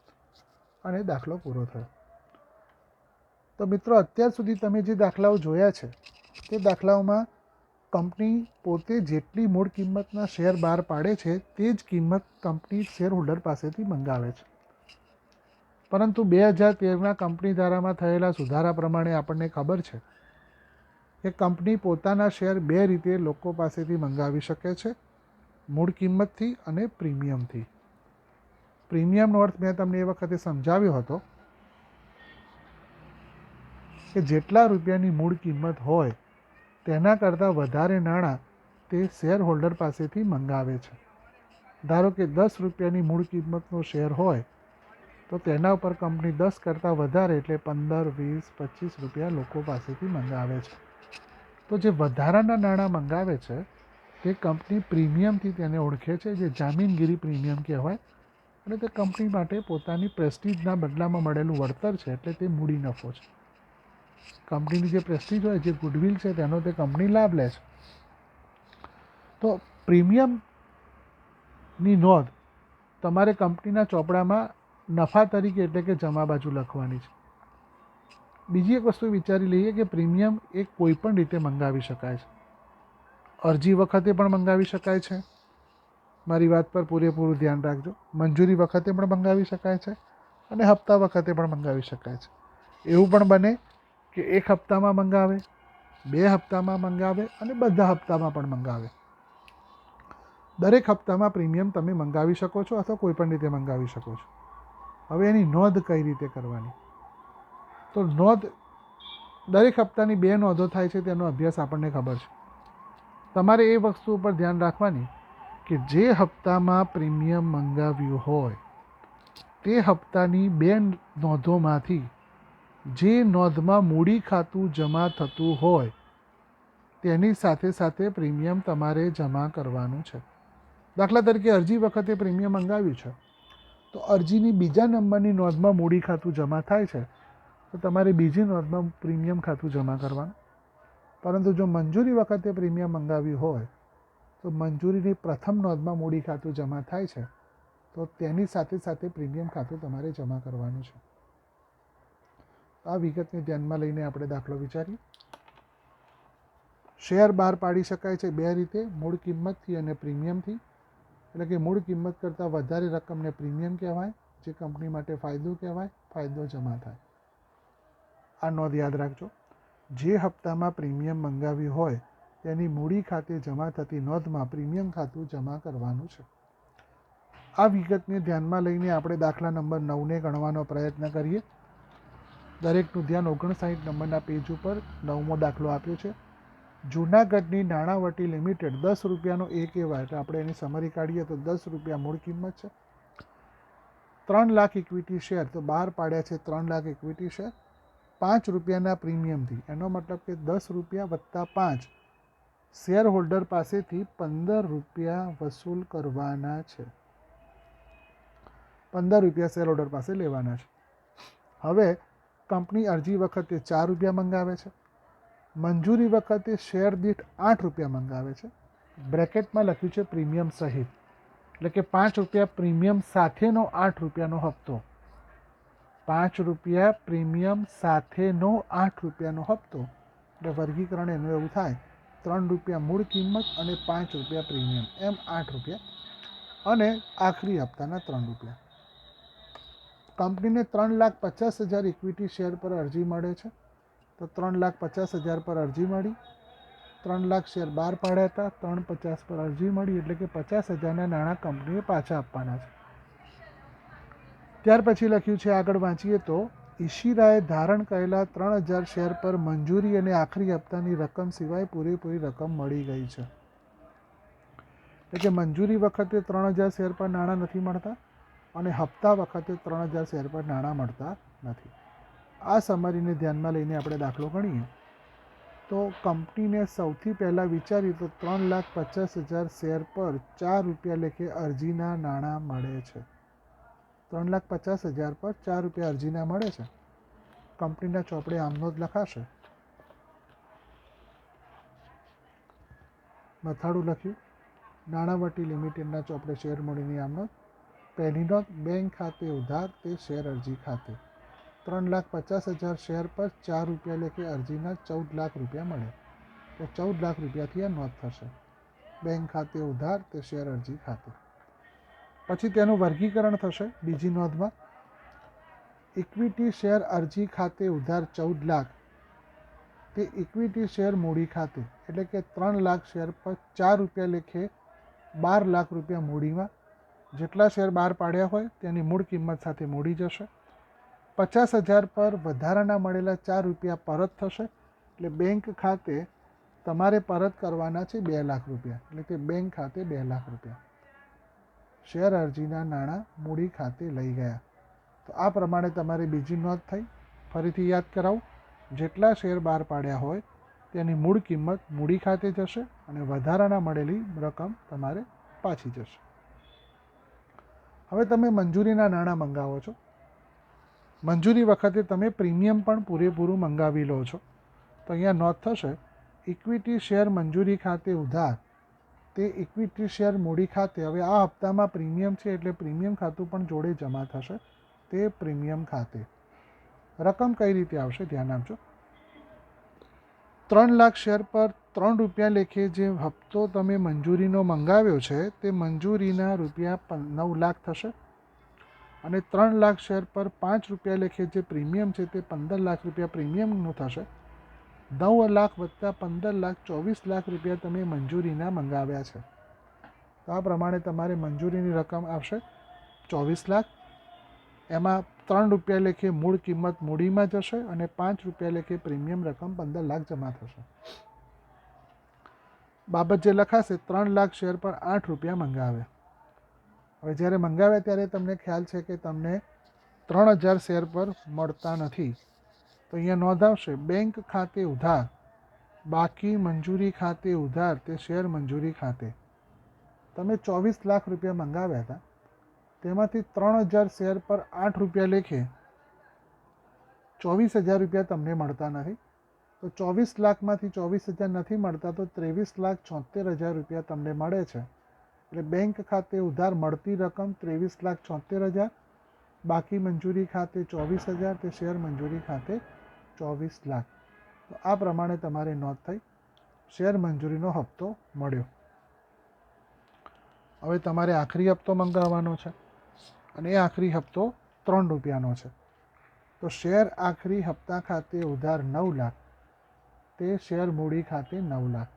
અને દાખલો પૂરો થયો. તો મિત્રો, અત્યાર સુધી તમે જે દાખલાઓ જોયા છે તે દાખલાઓમાં કંપની પોતે જેટલી મૂળ કિંમતના શેર બહાર પાડે છે તે જ કિંમત કંપની શેર હોલ્ડર પાસેથી મંગાવે છે. પરંતુ 2013ના કંપની ધારામાં થયેલા સુધારા પ્રમાણે આપણને ખબર છે કે કંપની પોતાના શેર 2 રીતે લોકો પાસેથી મંગાવી શકે છે, મૂળ કિંમતથી અને પ્રીમિયમથી. પ્રીમિયમનો અર્થ મેં તમને એ વખતે સમજાવ્યો હતો કે જેટલા રૂપિયાની મૂળ કિંમત હોય તેના કરતાં વધારે નાણાં તે શેર હોલ્ડર પાસેથી મંગાવે છે. ધારો કે 10 રૂપિયાની મૂળ કિંમતનો શેર હોય તો તો તેના ઉપર કંપની 10 કરતાં વધારે એટલે 15, 20, 25 રૂપિયા લોકો પાસેથી મંગાવે છે. તો જે વધારાના નાણાં મંગાવે છે તે કંપની પ્રીમિયમથી તેને ઓળખે છે, જે જામીનગીરી પ્રીમિયમ કહેવાય, અને તે કંપની માટે પોતાની પ્રેસ્ટીજના બદલામાં મળેલું વળતર છે, એટલે તે મૂડી નફો છે. કંપનીની જે પ્રેસ્ટીજ હોય, જે ગુડવિલ છે, તેનો તે કંપની લાભ લે છે. તો પ્રીમિયમની નોંધ તમારે કંપનીના ચોપડામાં નફા તરીકે એટલે કે જમા બાજુ લખવાની છે. બીજી એક વસ્તુ વિચારી લઈએ કે પ્રીમિયમ એ કોઈ પણ રીતે મંગાવી શકાય છે. અરજી વખતે પણ મંગાવી શકાય છે, મારી વાત પર પૂરેપૂરું ધ્યાન રાખજો. મંજૂરી વખતે પણ મંગાવી શકાય છે અને હપ્તા વખતે પણ મંગાવી શકાય છે. એવું પણ બને કે એક હપ્તામાં મંગાવે, 2 હપ્તામાં મંગાવે અને બધા હપ્તામાં પણ મંગાવે. દરેક હપ્તામાં પ્રીમિયમ તમે મંગાવી શકો છો અથવા કોઈ પણ રીતે મંગાવી શકો છો. હવે એની નોંધ કઈ રીતે કરવાની? તો નોંધ દરેક હપ્તાની 2 નોંધો થાય છે, તેનો અભ્યાસ આપણને ખબર છે. તમારે એ વસ્તુ ઉપર ધ્યાન રાખવાની કે જે હપ્તામાં પ્રીમિયમ મંગાવ્યું હોય તે હપ્તાની 2 નોંધોમાંથી જે નોંધમાં મૂડી ખાતું જમા થતું હોય તેની સાથે સાથે પ્રીમિયમ તમારે જમા કરવાનું છે. દાખલા તરીકે અરજી વખતે પ્રીમિયમ મંગાવ્યું છે, તો અરજીની બીજા નંબરની નોંધમાં મૂડી ખાતું જમા થાય છે, તો તમારે બીજી નોંધમાં પ્રીમિયમ ખાતું જમા કરવાનું. પરંતુ જો મંજૂરી વખતે પ્રીમિયમ મંગાવ્યું હોય તો મંજૂરીની પ્રથમ નોંધમાં મૂડી ખાતું જમા થાય છે, તો તેની સાથે સાથે પ્રીમિયમ ખાતું તમારે જમા કરવાનું છે. આ વિગતને ધ્યાનમાં લઈને આપણે દાખલો વિચારીએ. શેર બહાર પાડી શકાય છે 2 રીતે, મૂળ કિંમતથી અને પ્રીમિયમથી. એટલે કે મૂળ કિંમત કરતાં વધારે રકમને પ્રીમિયમ કહેવાય, જે કંપની માટે ફાયદો કહેવાય, ફાયદો જમા થાય. આ નોંધ યાદ રાખજો. જે હપ્તામાં પ્રીમિયમ મંગાવ્યું હોય તેની મૂડી ખાતે જમા થતી નોંધમાં પ્રીમિયમ ખાતું જમા કરવાનું છે. આ વિગતને ધ્યાનમાં લઈને આપણે દાખલા નંબર 9ને ગણવાનો પ્રયત્ન કરીએ. દરેકનું ધ્યાન 59 નંબરના પેજ ઉપર 9મો દાખલો આપ્યો છે. જૂનાગઢની નાણાવટી લિમિટેડ 10 રૂપિયાનો એક એવા, એટલે આપણે એની સમરી કાઢીએ તો 10 રૂપિયા મૂળ કિંમત છે. 3 લાખ ઇક્વિટી શેર તો બહાર પાડ્યા છે 3 લાખ ઇક્વિટી શેર 5 રૂપિયાના પ્રીમિયમથી. એનો મતલબ કે 10 રૂપિયા વત્તા 5 શેર હોલ્ડર પાસેથી 15 રૂપિયા વસૂલ કરવાના છે. 15 રૂપિયા શેર હોલ્ડર પાસે લેવાના છે. હવે કંપની અરજી વખતે 4 રૂપિયા મંગાવે છે, મંજૂરી વખતે શેર દીઠ 8 રૂપિયા મંગાવે છે. બ્રેકેટમાં લખ્યું છે પ્રીમિયમ સહિત, એટલે કે 5 રૂપિયા પ્રીમિયમ સાથેનો 8 રૂપિયાનો હપ્તો. 5 રૂપિયા પ્રીમિયમ સાથેનો 8 રૂપિયાનો હપ્તો, એટલે વર્ગીકરણ એનું એવું થાય 3 રૂપિયા મૂળ કિંમત અને 5 રૂપિયા પ્રીમિયમ, એમ 8 રૂપિયા, અને આખરી હપ્તાના 3 રૂપિયા. કંપનીને 3,50,000 ઇક્વિટી શેર પર અરજી મળે છે, તો 3,50,000 પર અરજી મળી. 3 લાખ શેર બહાર પાડ્યા હતા, 350 પર અરજી મળી, એટલે કે 50,000ના નાણાં કંપનીએ પાછા આપવાના છે. ત્યાર પછી લખ્યું છે, આગળ વાંચીએ તો ઈશિરાએ ધારણ કરેલા 3,000 શેર પર મંજૂરી અને આખરી હપ્તાની રકમ સિવાય પૂરેપૂરી રકમ મળી ગઈ છે. એટલે કે મંજૂરી વખતે 3,000 શેર પર નાણાં નથી મળતા અને હપ્તા વખતે 3,000 શેર પર નાણાં મળતા નથી. આ સમરીને ધ્યાનમાં લઈને આપણે દાખલો ગણીએ તો કંપનીને સૌથી પહેલાં વિચારીએ તો 3,50,000 શેર પર 4 રૂપિયા લેખે અરજીના નાણાં મળે છે. 3,50,000 પર 4 રૂપિયા અરજીના મળે છે. કંપનીના ચોપડે આમનો જ લખાશે. મથાળું લખ્યું. નાણાવટી લિમિટેડના ચોપડે શેર મૂડીની આમનો. પહેલી નોંધ, બેંક ખાતે ઉધાર તે શેર અરજી ખાતે. 3,50,000 શેર પર 4 રૂપિયા લેખે અરજીના 14 લાખ રૂપિયા મળે, તો 14 લાખ રૂપિયાથી આ નોંધ થશે. બેંક ખાતે ઉધાર તે શેર અરજી ખાતે. પછી તેનું વર્ગીકરણ થશે બીજી નોંધમાં. ઇક્વિટી શેર અરજી ખાતે ઉધાર 14 લાખ તે ઇક્વિટી શેર મૂડી ખાતે, એટલે કે 3 લાખ શેર પર 4 રૂપિયા લેખે 12 લાખ રૂપિયા મૂડીમાં. જેટલા શેર બહાર પાડ્યા હોય તેની મૂળ કિંમત સાથે મૂડી જશે. 50,000 પર વધારાના મળેલા 4 રૂપિયા પરત થશે, એટલે બેંક ખાતે તમારે પરત કરવાના છે 2 લાખ રૂપિયા, એટલે કે બેંક ખાતે 2 લાખ રૂપિયા. શેર અરજીના નાણાં મૂડી ખાતે લઈ ગયા. તો આ પ્રમાણે તમારી બીજી નોંધ થઈ. ફરીથી યાદ કરાવું, જેટલા શેર બહાર પાડ્યા હોય તેની મૂળ કિંમત મૂડી ખાતે જશે અને વધારાના મળેલી રકમ તમારે પાછી જશે. હવે તમે મંજૂરીના નાણાં મંગાવો છો. મંજૂરી વખતે તમે પ્રીમિયમ પણ પૂરેપૂરું મંગાવી લો છો. તો અહીંયા નોંધ થશે, ઇક્વિટી શેર મંજૂરી ખાતે ઉધાર તે ઇક્વિટી શેર મૂડી ખાતે. હવે આ હપ્તામાં પ્રીમિયમ છે એટલે પ્રીમિયમ ખાતું પણ જોડે જમા થશે, તે પ્રીમિયમ ખાતે. રકમ કઈ રીતે આવશે ધ્યાન આપજો. 3 લાખ શેર પર ₹3 લેખે જે હપ્તો તમે મંજૂરીનો મંગાવ્યો છે તે મંજૂરીના રૂપિયા 9 લાખ થશે અને 3 લાખ શેર પર ₹5 લેખે જે પ્રીમિયમ છે તે 15 લાખ રૂપિયા પ્રીમિયમનું થશે. 9 લાખ વત્તા 15 લાખ 24 લાખ રૂપિયા તમે મંજૂરીના મંગાવ્યા છે. તો આ પ્રમાણે તમારે મંજૂરીની રકમ આવશે 24 લાખ. એમાં ₹3 લેખે મૂળ કિંમત મૂડીમાં જશે અને ₹5 લેખે પ્રીમિયમ રકમ 15 લાખ જમા થશે. બાબત જે લખાશે, 3 લાખ શેર પર ₹8 મંગાવ્યા. હવે જ્યારે મંગાવ્યા ત્યારે તમને ખ્યાલ છે કે તમને 3000 શેર પર મળતા નથી. તો અહીંયા નોંધ આવશે, બેંક ખાતે ઉધાર બાકી મંજૂરી ખાતે ઉધાર તે શેર મંજૂરી ખાતે. તમે 24 લાખ રૂપિયા મંગાવ્યા હતા, તેમાંથી 3000 શેર પર ₹8 લેખે 24,000 રૂપિયા તમને મળતા નથી. તો 24 લાખમાંથી 24,000 નથી મળતા તો 23,76,000 રૂપિયા તમને મળે છે. એટલે બેંક ખાતે ઉધાર મળતી રકમ 23,76,000, બાકી મંજૂરી ખાતે 24,000, તે શેર મંજૂરી ખાતે 24 લાખ. તો આ પ્રમાણે તમારી નોંધ થઈ, શેર મંજૂરીનો હપ્તો મળ્યો. હવે તમારે આખરી હપ્તો મંગાવવાનો છે અને એ આખરી હપ્તો ₹3 છે. તો શેર આખરી હપ્તા ખાતે ઉધાર 9 લાખ, તે શેર મૂડી ખાતે 9 લાખ.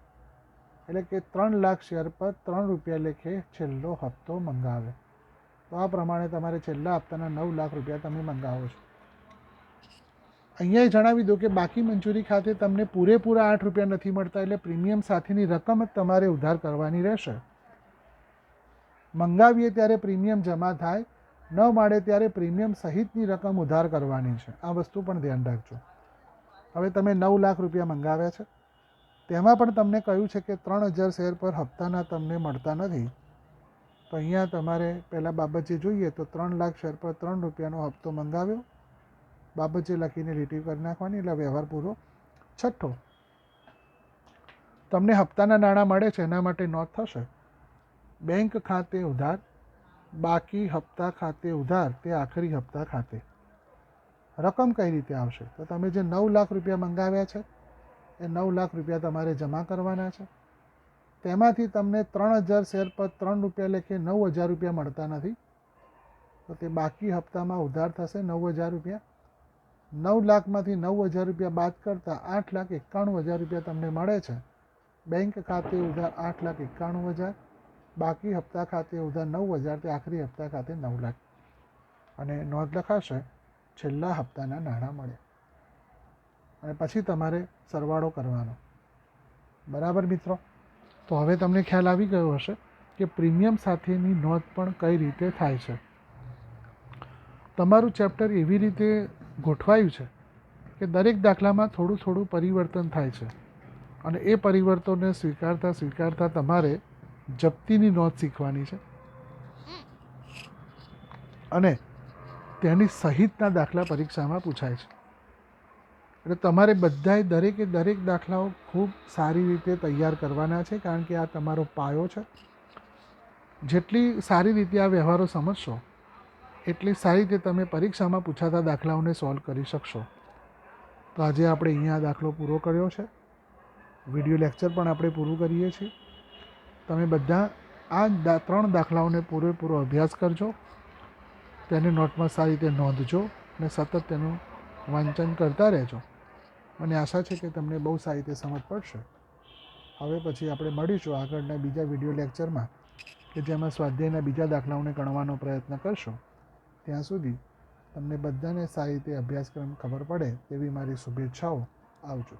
એટલે કે 3 લાખ શેર પર ₹3 લેખે છેલ્લો હપ્તો મંગાવે. તો આ પ્રમાણે તમારે છેલ્લા હપ્તાના 9 લાખ રૂપિયા તમે મંગાવો છો. અહીંયા જણાવી દો કે બાકી મંજૂરી ખાતે તમને પૂરેપૂરા ₹8 નથી મળતા, એટલે પ્રીમિયમ સાથેની રકમ જ તમારે ઉધાર કરવાની રહેશે. મંગાવીએ ત્યારે પ્રીમિયમ જમા થાય, ન મળે ત્યારે પ્રીમિયમ સહિતની રકમ ઉધાર કરવાની છે. આ વસ્તુ પણ ધ્યાન રાખજો. હવે તમે 9 લાખ રૂપિયા મંગાવ્યા છે, તેમાં પણ તમને કહ્યું છે કે 3000 શેર પર હપ્તાના તમને મળતા નથી. તો અહીંયા તમારે પહેલાં બાબત જે જોઈએ તો 3 લાખ શેર પર ₹3 હપ્તો મંગાવ્યો, બાબત જે લખીને લીટી કરી નાખવાની, એટલે વ્યવહાર પૂરો. છઠ્ઠો, તમને હપ્તાના નાણાં મળે છે એના માટે નોંધ થશે, બેંક ખાતે ઉધાર બાકી હપ્તા ખાતે ઉધાર તે આખરી હપ્તા ખાતે. રકમ કઈ રીતે આવશે? તો તમે જે 9 લાખ રૂપિયા મંગાવ્યા છે એ 9 લાખ રૂપિયા તમારે જમા કરવાના છે. તેમાંથી તમને 3000 શેર પર ₹3 લેખે 9,000 રૂપિયા મળતા નથી. તો તે બાકી હપ્તામાં ઉધાર થશે 9,000 રૂપિયા. 9 લાખમાંથી 9,000 રૂપિયા બાદ કરતાં 8,91,000 રૂપિયા તમને મળે છે. બેંક ખાતે ઉધાર 8,91,000, બાકી હપ્તા ખાતે ઉધાર 9,000, તે આખરી હપ્તા ખાતે 9 લાખ. અને નોંધ લખાશે, છેલ્લા હપ્તાના નાણાં મળે. અને પછી તમારે સરવાળો કરવાનો. બરાબર મિત્રો? તો હવે તમને ખ્યાલ આવી ગયો હશે કે પ્રીમિયમ સાથેની નોંધ પણ કઈ રીતે થાય છે. તમારું ચેપ્ટર એવી રીતે ગોઠવાયું છે કે દરેક દાખલામાં થોડું થોડું પરિવર્તન થાય છે અને એ પરિવર્તનને સ્વીકારતા તમારે જપ્તીની નોંધ શીખવાની છે અને તેની સહિતના દાખલા પરીક્ષામાં પૂછાય છે. એટલે તમારે બધાએ દરેક દાખલાઓ ખૂબ સારી રીતે તૈયાર કરવાના છે, કારણ કે આ તમારો પાયો છે. જેટલી સારી રીતે આ વ્યવહારો સમજશો એટલી સારી રીતે તમે પરીક્ષામાં પૂછાતા દાખલાઓને સોલ્વ કરી શકશો. તો આજે આપણે અહીંયા દાખલો પૂરો કર્યો છે. વિડીયો લેક્ચર પણ આપણે પૂરું કરીએ છીએ. તમે બધા આ 3 દાખલાઓને પૂરેપૂરો અભ્યાસ કરજો, તેને નોટમાં સારી રીતે નોંધજો અને સતત તેનું વાંચન કરતા રહેજો. મને આશા છે કે તમને બહુ સારી રીતે સમજ પડશે. હવે પછી આપણે મળીશું આગળના બીજા વિડીયો લેક્ચરમાં કે જેમાં સ્વાધ્યાયના બીજા દાખલાઓને ગણવાનો પ્રયત્ન કરશો. ત્યાં સુધી તમને બધાને સારી રીતે અભ્યાસક્રમ ખબર પડે તેવી મારી શુભેચ્છાઓ. આવજો.